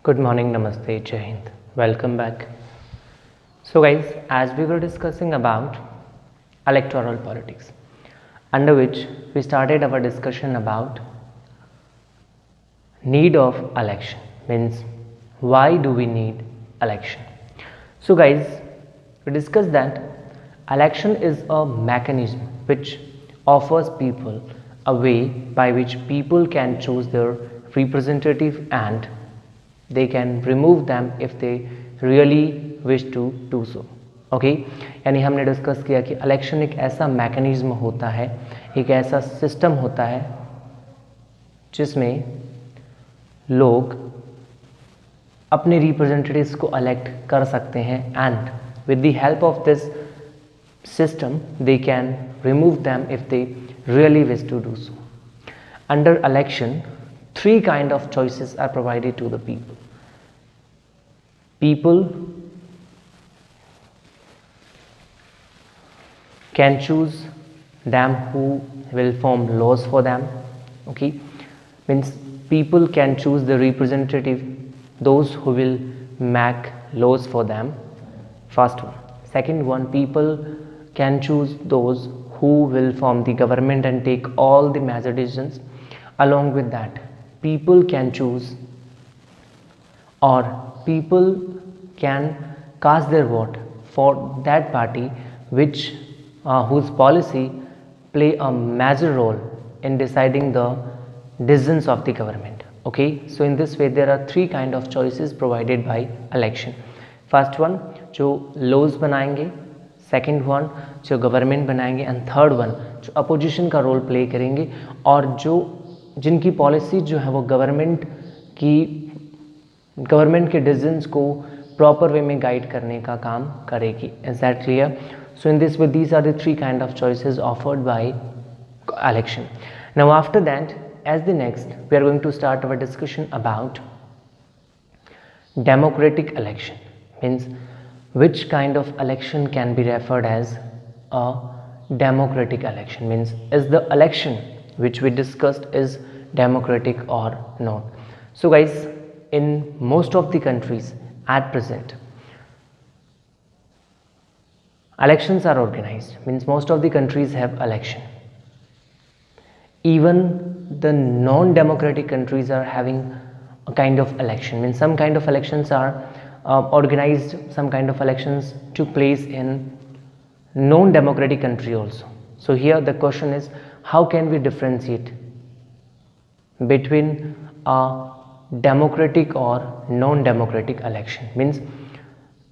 Good morning, Namaste, Jai Hind. Welcome back. So guys, as we were discussing about electoral politics, under which we started our discussion about need of election, means why do we need election. So guys, we discussed that election is a mechanism which offers people a way by which people can choose their representative and they can remove them if they really wish to do so. Okay यानी हमने discuss किया कि election एक ऐसा mechanism होता है, एक ऐसा सिस्टम होता है जिसमें लोग अपने रिप्रेजेंटेटिव्स को इलेक्ट कर सकते हैं and with the help of this system they can remove them if they really wish to do so. Under election, three kind of choices are provided to the people. People can choose them who will form laws for them. Okay, means people can choose the representative, those who will make laws for them. First one. Second one, people can choose those who will form the government and take all the major decisions. Along with that, people can choose or people can cast their vote for that party which whose policy play a major role in deciding the decisions of the government. Okay, so in this way there are three kind of choices provided by election. First one, जो laws बनाएंगे, second one जो government बनाएंगे and third one जो opposition का role play करेंगे और जो जिनकी पॉलिसी जो है वो गवर्नमेंट के डिसीजंस को प्रॉपर वे में गाइड करने का काम करेगी. Is that clear? So in this way these are the three kind of choices offered by election. Now after that as the next we are going to start our discussion about democratic election. Means which kind of election can be referred as a democratic election, means is the election which we discussed is democratic or not. So guys, in most of the countries at present elections are organized, means most of the countries have election. Even the non-democratic countries are having a kind of election, means some kind of elections are organized, some kind of elections took place in non-democratic country also. So here the question is, how can we differentiate between a democratic or non-democratic election? Means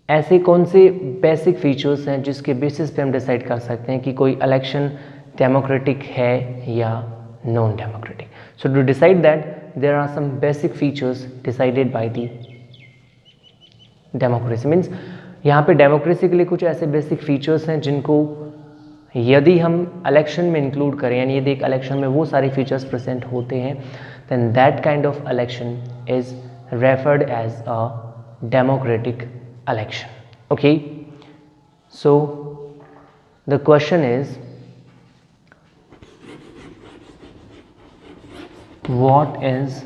ऐसे कौन से basic features हैं जिसके basis पे हम decide कर सकते हैं कि कोई इलेक्शन डेमोक्रेटिक है या non democratic. So to decide that there are some basic features decided by the democracy. Means यहाँ पे डेमोक्रेसी के लिए कुछ ऐसे बेसिक फीचर्स हैं जिनको यदि हम इलेक्शन में इंक्लूड करें, यानी यदि एक इलेक्शन में वो सारे फीचर्स प्रेजेंट होते हैं, then that kind of election is referred as a democratic election. Okay, so the question is what is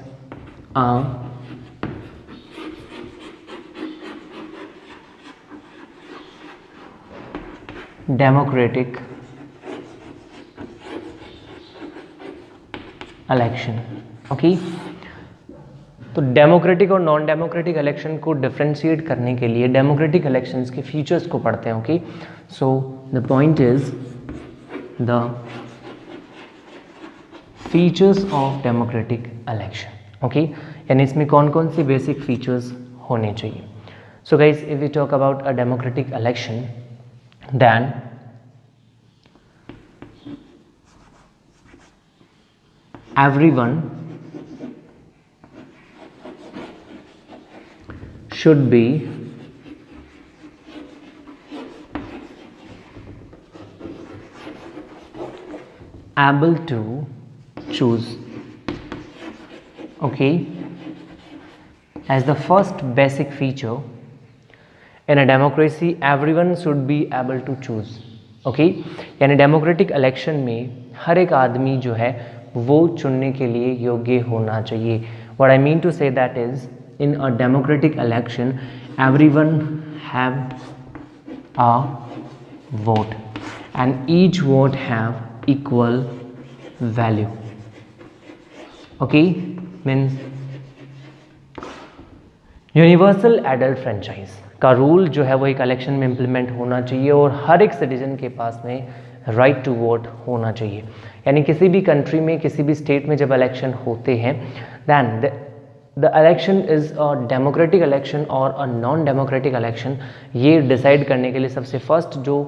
a democratic election. Okay, तो डेमोक्रेटिक और नॉन डेमोक्रेटिक इलेक्शन को डिफ्रेंशिएट करने के लिए डेमोक्रेटिक इलेक्शंस के features को पढ़ते हैं. Okay, so the point is the features of democratic election. Okay, यानी इसमें कौन कौन से बेसिक फीचर्स होने चाहिए. So guys, if we talk about a democratic election, then everyone should be able to choose. Okay, as the first basic feature in a democracy, everyone should be able to choose. Okay, यानी democratic election में हर एक आदमी जो है वो चुनने के लिए योग्य होना चाहिए. What I mean to say that is, in a democratic election everyone have a vote and each vote have equal value. Okay, means universal adult franchise का रूल जो है वो एक इलेक्शन में इम्प्लीमेंट होना चाहिए और हर एक सिटीजन के पास में राइट टू वोट होना चाहिए. यानी किसी भी कंट्री में, किसी भी स्टेट में जब इलेक्शन होते हैं then the election is a democratic election और अ नॉन डेमोक्रेटिक इलेक्शन. ये डिसाइड करने के लिए सबसे फर्स्ट जो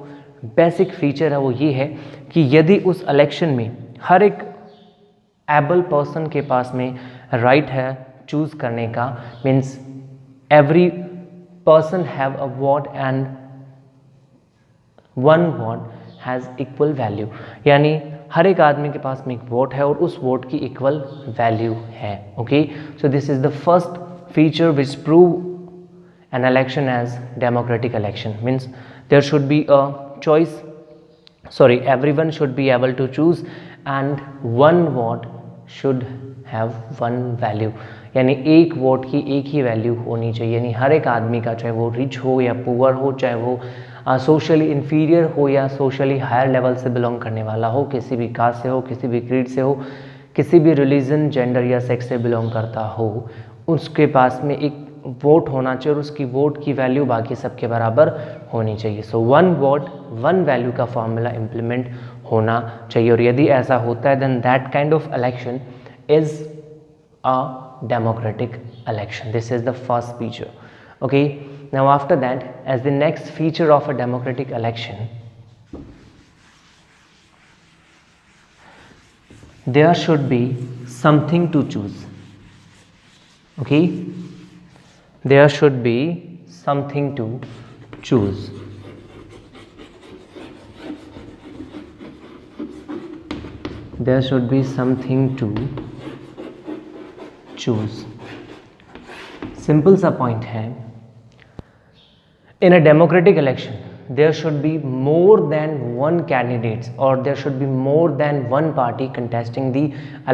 बेसिक फीचर है वो ये है कि यदि उस इलेक्शन में हर एक एबल पर्सन के पास में राइट है चूज़ करने का, means every person have a vote and one vote has equal value. यानी हर एक आदमी के पास में एक वोट है और उस वोट की इक्वल वैल्यू है. Okay, so this is the first feature which prove an election as democratic election. Means there should be a choice, sorry, everyone should be able to choose and one vote should have one value. यानी एक vote की एक ही value होनी चाहिए. यानी हर एक आदमी का, चाहे वो रिच हो या पुअर हो, चाहे वो सोशली इन्फीरियर हो या सोशली हायर लेवल से बिलोंग करने वाला हो, किसी भी कास्ट से हो, किसी भी क्रीड से हो, किसी भी रिलीजन, जेंडर या सेक्स से बिलोंग करता हो, उसके पास में एक वोट होना चाहिए और उसकी वोट की वैल्यू बाकी सबके बराबर होनी चाहिए. So one vote one value का फॉर्मूला इम्प्लीमेंट होना चाहिए और यदि ऐसा होता है then that kind of election is a democratic election. This is the first feature. Okay, now after that, as the next feature of a democratic election, there should be something to choose. Okay, there should be something to choose. There should be something to choose. Simple सा point है, in a democratic election there should be more than one candidates or there should be more than one party contesting the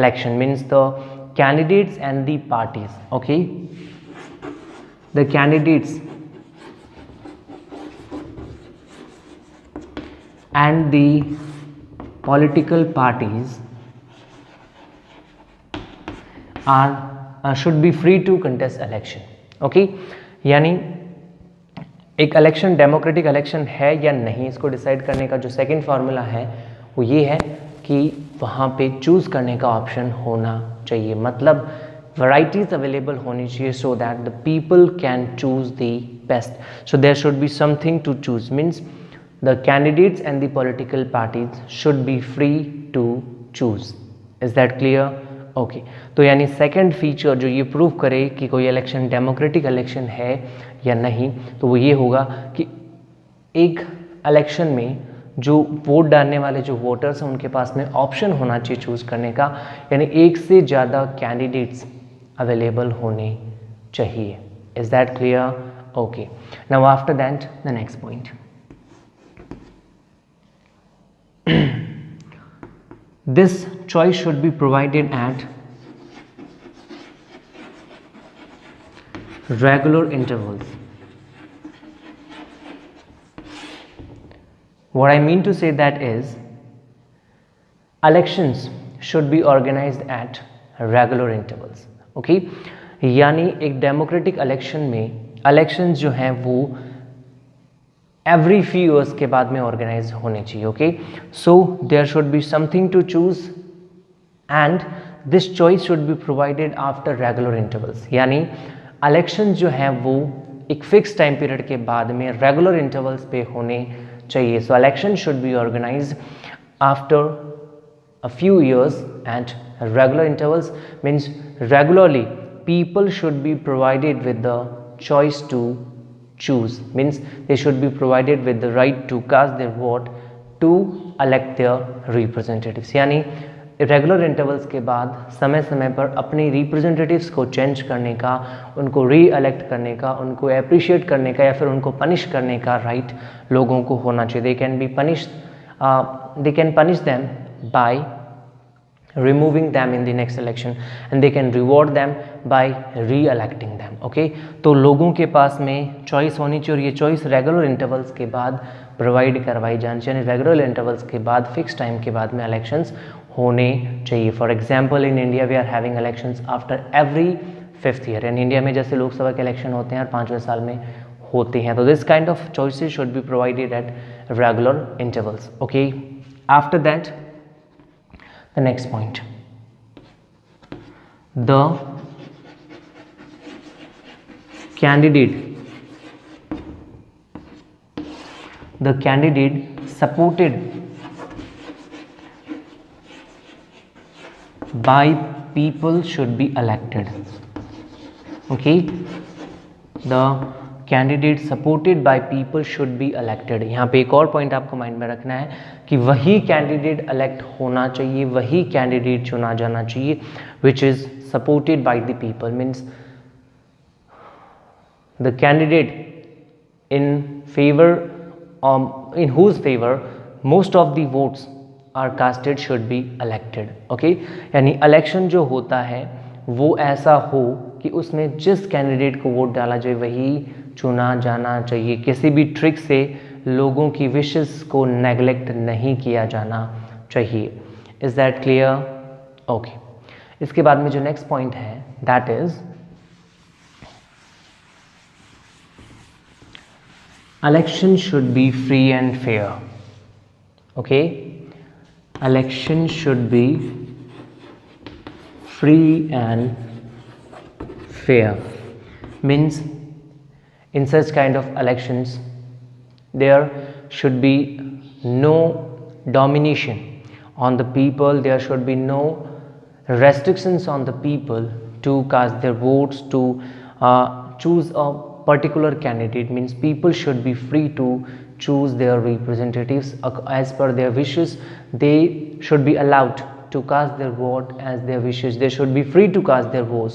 election. Means the candidates and the parties. Okay, the candidates and the political parties are should be free to contest election. Okay, यानी एक election democratic election है या नहीं, इसको decide करने का जो second formula है वो ये है कि वहाँ पे चूज़ करने का ऑप्शन होना चाहिए. मतलब वैराइटीज अवेलेबल होनी चाहिए so that the people can choose the best. So there should be something to choose. Means the candidates and the political parties should be free to choose. Is that clear? Okay, तो यानी second feature जो ये prove करे कि कोई election democratic election है या नहीं, तो वो ये होगा कि एक इलेक्शन में जो वोट डालने वाले जो वोटर्स हैं उनके पास में ऑप्शन होना चाहिए चूज़ करने का. यानी एक से ज़्यादा कैंडिडेट्स अवेलेबल होने चाहिए. Is that clear? Okay, now after that the next point. This choice should be provided at regular intervals. What I mean to say that is elections should be organized at regular intervals. Okay, यानी एक democratic election में elections जो हैं वो every few years के बाद में organise होने चाहिए. Okay, so there should be something to choose and this choice should be provided after regular intervals. यानी इलेक्शन जो हैं वो एक फिक्स टाइम पीरियड के बाद में रेगुलर इंटरवल्स पे होने चाहिए. So election should be organise after a few years and regular intervals. Means regularly people should be provided with the choice to choose. Means they should be provided with the right to cast their vote to elect their representatives. यानी regular intervals के बाद समय समय पर अपने representatives को change करने का, उनको री इलेक्ट करने का, उनको अप्रिशिएट करने का या फिर उनको पनिश करने का राइट लोगों को होना चाहिए. They can punish them by removing them in the next election and they can reward them by re-electing them. okay, तो लोगों के पास में चॉइस होनी चाहिए और ये चॉइस रेगुलर इंटरवल्स के बाद प्रोवाइड करवाई जानी चाहिए, रेगुलर इंटरवल्स के बाद फिक्स टाइम के बाद में इलेक्शंस होने चाहिए. For example in India we are having elections after every 5th year. यानी इंडिया में जैसे लोकसभा के इलेक्शन होते हैं हर 5वें साल में होते हैं. तो this kind of choices should be provided at regular intervals. Okay, after that the next point, the candidate supported by people should be elected. okay, the candidate supported by people should be elected. यहाँ पे एक और point आपको mind में रखना है कि वही कैंडिडेट इलेक्ट होना चाहिए, वही कैंडिडेट चुना जाना चाहिए which is supported by the people. Means the candidate in favour in whose favour most of the votes are casted should be elected. Okay, यानी इलेक्शन जो होता है वो ऐसा हो कि उसमें जिस कैंडिडेट को वोट डाला जाए वही चुना जाना चाहिए. किसी भी ट्रिक से लोगों की विशेस को नेग्लेक्ट नहीं किया जाना चाहिए. Is that clear? ओके, इसके बाद में जो नेक्स्ट पॉइंट है that is election should be free and fair. Okay, election should B free and fair. Means in such kind of elections there should be no domination on the people, there should be no restrictions on the people to cast their votes, to choose a particular candidate. Means people should be free to choose their representatives as per their wishes. They should be allowed to cast their vote as their wishes. They should be free to cast their votes.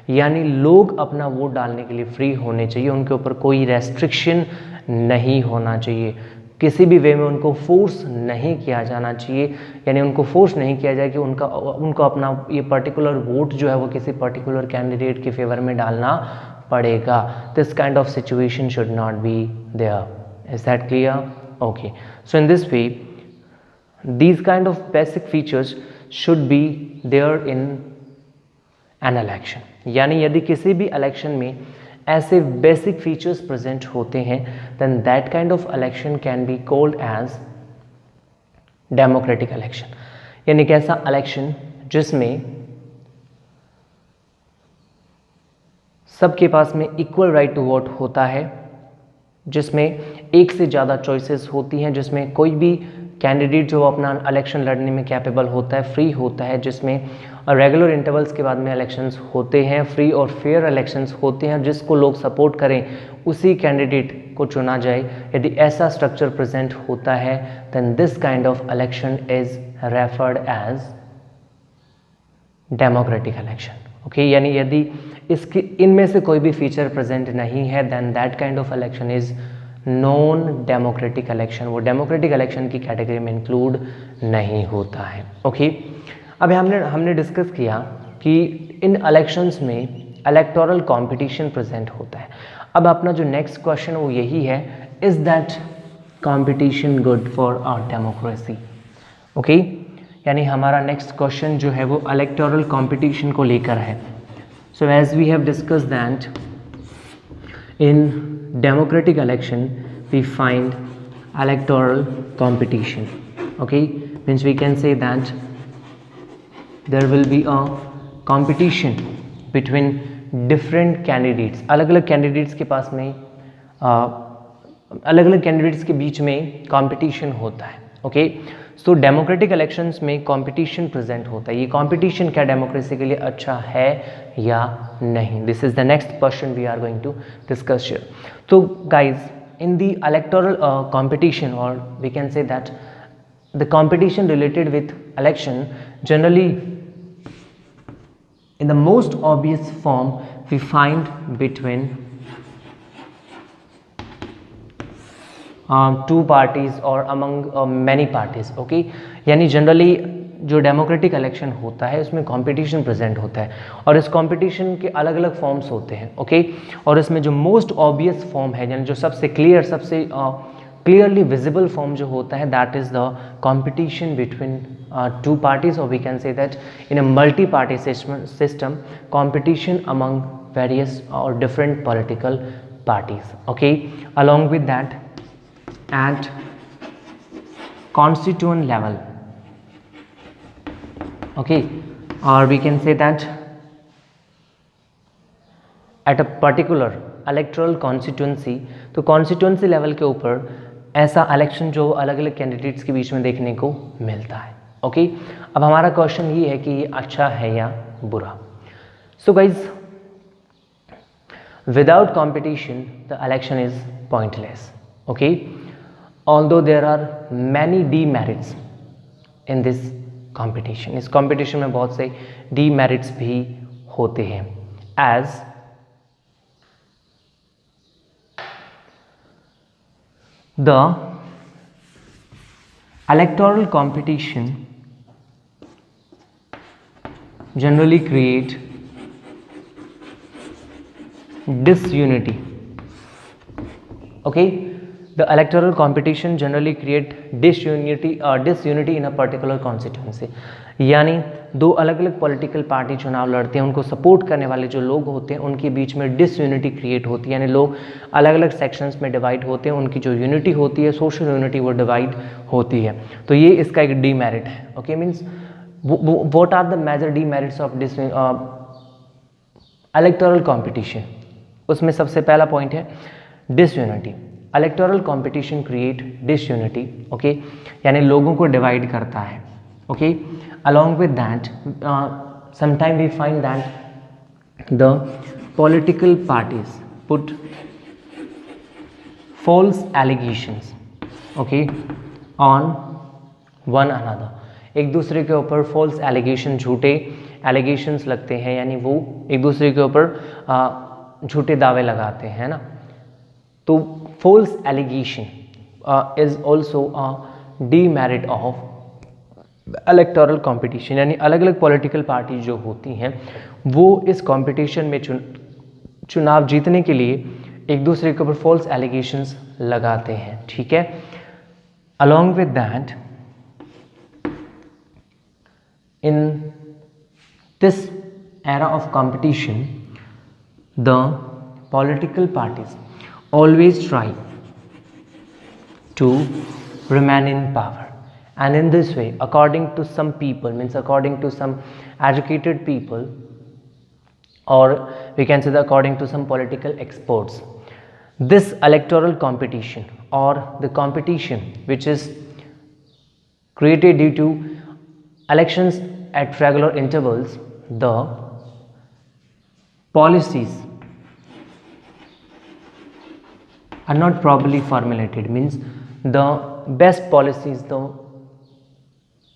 यानी लोग अपना vote डालने के लिए free होने चाहिए, उनके ऊपर कोई रेस्ट्रिक्शन नहीं होना चाहिए, किसी भी वे में उनको फोर्स नहीं किया जाना चाहिए. यानी उनको फोर्स नहीं किया जाए कि उनको अपना ये पर्टिकुलर वोट जो है वो किसी पर्टिकुलर कैंडिडेट के फेवर में डालना पड़ेगा. This kind of situation should not be there. Is that clear? Okay, so in this way these kind of basic features should be there in an election. यानी यदि किसी भी इलेक्शन में ऐसे बेसिक फीचर्स प्रेजेंट होते हैं then that kind of election can be called as democratic election. यानी कैसा इलेक्शन जिसमें सबके पास में इक्वल राइट टू वोट होता है, जिसमें एक से ज़्यादा चॉइसेस होती हैं, जिसमें कोई भी कैंडिडेट जो अपना इलेक्शन लड़ने में कैपेबल होता है, फ्री होता है, जिसमें रेगुलर इंटरवल्स के बाद में इलेक्शंस होते हैं, फ्री और फेयर इलेक्शंस होते हैं, जिसको लोग सपोर्ट करें उसी कैंडिडेट को चुना जाए. यदि ऐसा स्ट्रक्चर प्रेजेंट होता है then this kind of election is referred as democratic election. Okay, यानी यदि इसके इनमें से कोई भी फीचर प्रेजेंट नहीं है then that kind of election is non democratic election. वो डेमोक्रेटिक इलेक्शन की कैटेगरी में इंक्लूड नहीं होता है. ओके, अभी हमने डिस्कस किया कि इन इलेक्शंस में इलेक्टोरल कंपटीशन प्रेजेंट होता है. अब अपना जो नेक्स्ट क्वेश्चन वो यही है, is that competition good for our democracy? Okay, यानी हमारा नेक्स्ट क्वेश्चन जो है वो इलेक्टोरल कंपटीशन को लेकर है. So as we have discuss that in democratic election we find electoral competition. Okay, means we can say that there will be a competition between different candidates. अलग अलग candidates के पास में अलग अलग कैंडिडेट्स के बीच में कंपटीशन होता है. ओके, सो डेमोक्रेटिक इलेक्शंस में कंपटीशन प्रेजेंट होता है. ये कंपटीशन क्या डेमोक्रेसी के लिए अच्छा है या नहीं? This is the next question we are going to discuss here. तो guys, in the electoral competition और we can say that the competition related with election generally in the most obvious form we find between two parties or among many parties. okay, यानी generally जो democratic election होता है उसमें competition present होता है और इस कंपटीशन के अलग अलग फॉर्म्स होते हैं, ओके। और इसमें जो मोस्ट ऑब्वियस फॉर्म है, यानी जो सबसे क्लियर, सबसे क्लियरली विजिबल फॉर्म जो होता है, that is the competition between two parties, और we can say that in a multi party system competition among various और different political parties, okay। Along with that, at constituent level, okay, or we can say that at a particular electoral constituency, तो constituency level के ऊपर ऐसा election जो अलग अलग candidates के बीच में देखने को मिलता है, ओके। अब हमारा क्वेश्चन ये है कि ये अच्छा है या बुरा। So guys, without competition the election is pointless, okay, although there are many demerits in this competition। इस competition में बहुत से demerits भी होते हैं, as the electoral competition generally create disunity, okay। The electoral competition generally create disunity in a particular constituency, यानी दो अलग अलग पॉलिटिकल पार्टी चुनाव लड़ते हैं, उनको सपोर्ट करने वाले जो लोग होते हैं उनके बीच में डिसयूनिटी क्रिएट होती है, यानी लोग अलग अलग सेक्शंस में डिवाइड होते हैं, उनकी जो यूनिटी होती है, सोशल यूनिटी, वो डिवाइड होती है। तो ये इसका एक डीमेरिट है, okay. Means what are the major demerits of electoral competition? उसमें सबसे पहला पॉइंट है disunity. Electoral competition create disunity, okay, यानी लोगों को डिवाइड करता है, okay. Along with that sometime we find that the political parties put false allegations, okay, on one another. एक दूसरे के ऊपर फॉल्स एलिगेशन, झूठे एलिगेशंस लगते हैं, यानी वो एक दूसरे के ऊपर झूठे दावे लगाते हैं ना। तो false allegation is also a demerit of electoral competition, यानी अलग अलग पॉलिटिकल पार्टी जो होती हैं वो इस कंपटीशन में चुनाव जीतने के लिए एक दूसरे के ऊपर फॉल्स एलिगेशंस लगाते हैं, ठीक है। Along with that, in this era of competition the political parties always try to remain in power, and in this way, according to some people, means according to some educated people, or we can say that according to some political experts, this electoral competition or the competition which is created due to elections at regular intervals, the policies are not properly formulated, means the best policies, the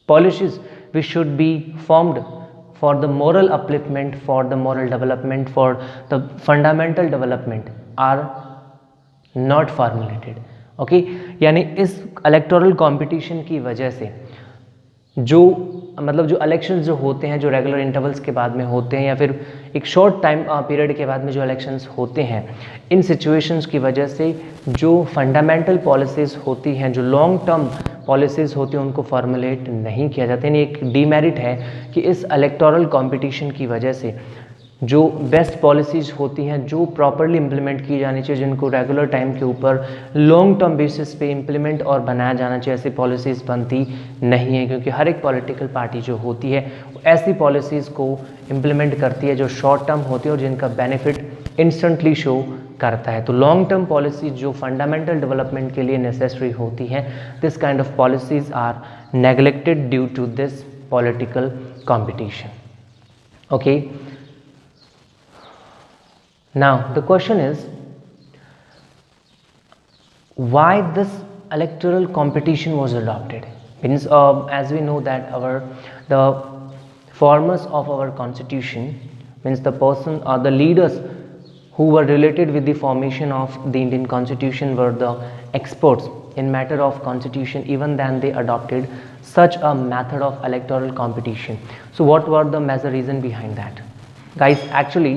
policies which should be formed for the moral upliftment, for the moral development, for the fundamental development are not formulated, okay। यानी इस electoral competition की वजह से जो मतलब जो elections जो होते हैं, जो रेगुलर इंटरवल्स के बाद में होते हैं या फिर एक शॉर्ट टाइम पीरियड के बाद में जो इलेक्शंस होते हैं, इन सिचुएशंस की वजह से जो फंडामेंटल पॉलिसीज़ होती हैं, जो लॉन्ग टर्म पॉलिसीज़ होती हैं, उनको फॉर्मुलेट नहीं किया जाता। यानी एक डीमेरिट है कि इस इलेक्टोरल कंपटीशन की वजह से जो बेस्ट पॉलिसीज़ होती हैं, जो प्रॉपरली इम्प्लीमेंट की जानी चाहिए, जिनको रेगुलर टाइम के ऊपर लॉन्ग टर्म बेसिस पे इम्प्लीमेंट और बनाया जाना चाहिए, ऐसी पॉलिसीज़ बनती नहीं है, क्योंकि हर एक पॉलिटिकल पार्टी जो होती है ऐसी पॉलिसीज़ को इम्प्लीमेंट करती है जो शॉर्ट टर्म होती है और जिनका बेनिफिट इंस्टेंटली शो करता है। तो लॉन्ग टर्म पॉलिसीज जो फंडामेंटल डेवलपमेंट के लिए नेसेसरी होती हैं, this kind of policies are neglected due to this political competition, okay. Now the question is, why this electoral competition was adopted? Means as we know that the formers of our constitution, means the person or the leaders who were related with the formation of the Indian Constitution were the experts in matter of constitution, even then they adopted such a method of electoral competition. So what were the major reason behind that? Guys, actually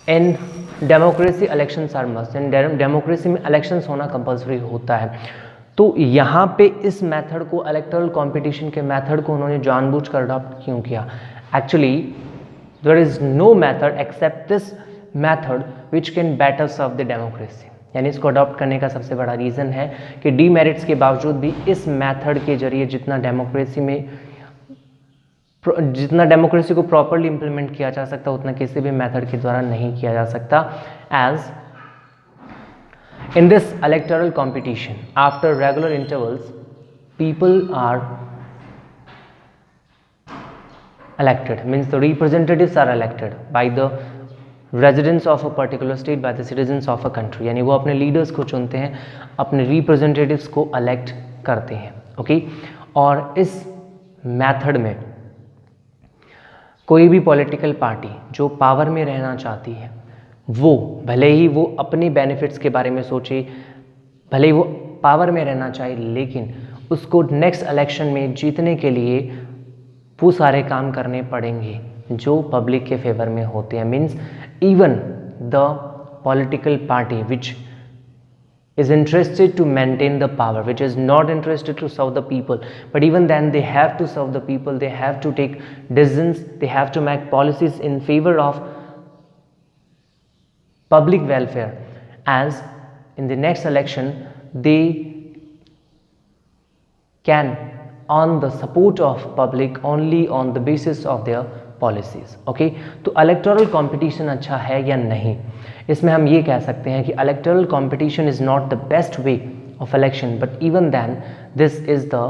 in democracy elections are must, in democracy में elections होना compulsory होता है। तो यहाँ पे इस method को, electoral competition के मेथड को उन्होंने जानबूझकर अडॉप्ट क्यों किया? Actually there is no method except this method which can better serve the democracy. यानी इसको अडॉप्ट करने का सबसे बड़ा रीज़न है कि डीमेरिट्स के बावजूद भी इस मेथड के जरिए जितना डेमोक्रेसी को प्रॉपरली इंप्लीमेंट किया जा सकता उतना किसी भी मेथड के द्वारा नहीं किया जा सकता। As in this electoral competition after regular intervals people are elected, means the representatives are elected by the residents of a particular state, by the citizens of a country। यानी वो अपने लीडर्स को चुनते हैं, अपने रिप्रेजेंटेटिव्स को elect करते हैं। ओके, और इस मेथड में कोई भी पॉलिटिकल पार्टी जो पावर में रहना चाहती है, वो भले ही वो अपने बेनिफिट्स के बारे में सोचे, भले ही वो पावर में रहना चाहे, लेकिन उसको नेक्स्ट इलेक्शन में जीतने के लिए वो सारे काम करने पड़ेंगे जो पब्लिक के फेवर में होते हैं। Means even the political party which is interested to maintain the power, which is not interested to serve the people, but even then they have to serve the people, they have to take decisions, they have to make policies in favor of public welfare, as in the next election they can earn the support of public only on the basis of their policies. Okay, तो electoral competition अच्छा है या नहीं, इसमें हम ये कह सकते हैं कि electoral competition is not the best way of election, but even then this is the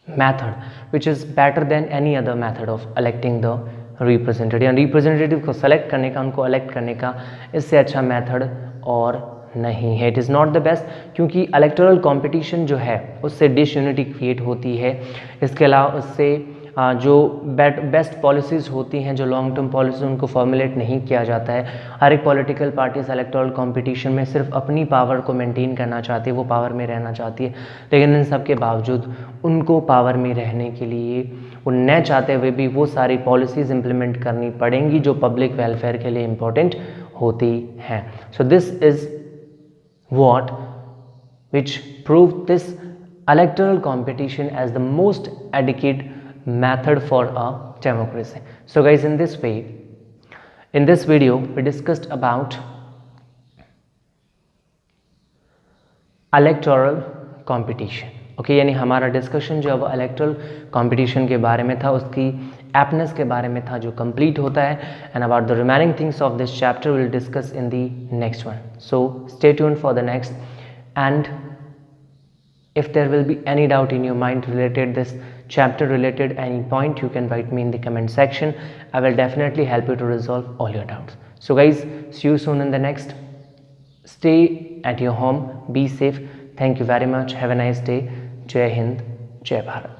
method which is better than any other method of electing the representative. या रिप्रेजेंटेटिव को सेलेक्ट करने का, उनको इलेक्ट करने का इससे अच्छा मैथड और नहीं है। It is not the best, क्योंकि इलेक्टोरल कंपटीशन जो है उससे डिसयूनिटी क्रिएट होती है। इसके अलावा उससे जो बेस्ट पॉलिसीज़ होती हैं, जो लॉन्ग टर्म पॉलिसीज, उनको फॉर्मुलेट नहीं किया जाता है। हर एक पॉलिटिकल पार्टीज इलेक्टोरल कंपटीशन में सिर्फ अपनी पावर को मेंटेन करना चाहती है, वो पावर में रहना चाहती है, लेकिन इन सब के बावजूद उनको पावर में रहने के लिए, वो न चाहते हुए भी वो सारी पॉलिसीज़ इंप्लीमेंट करनी पड़ेंगी जो पब्लिक वेलफेयर के लिए इम्पोर्टेंट होती हैं। So this is what which proved this electoral competition as the most adequate method for a democracy. So guys, in this way, in this video we discussed about electoral competition. Okay, यानी हमारा discussion जो है वो electoral competition के बारे में था, उसकी एप्टनेस के बारे में था जो कंप्लीट होता है। And about the remaining things of this chapter will discuss in the next one. So stay tuned for the next, and if there will be any doubt in your mind related this chapter, related any point, you can write me in the comment section. I will definitely help you to resolve all your doubts. So guys, see you soon in the next. Stay at your home, be safe. Thank you very much. Have a nice day. Jai Hind, Jai Bharat.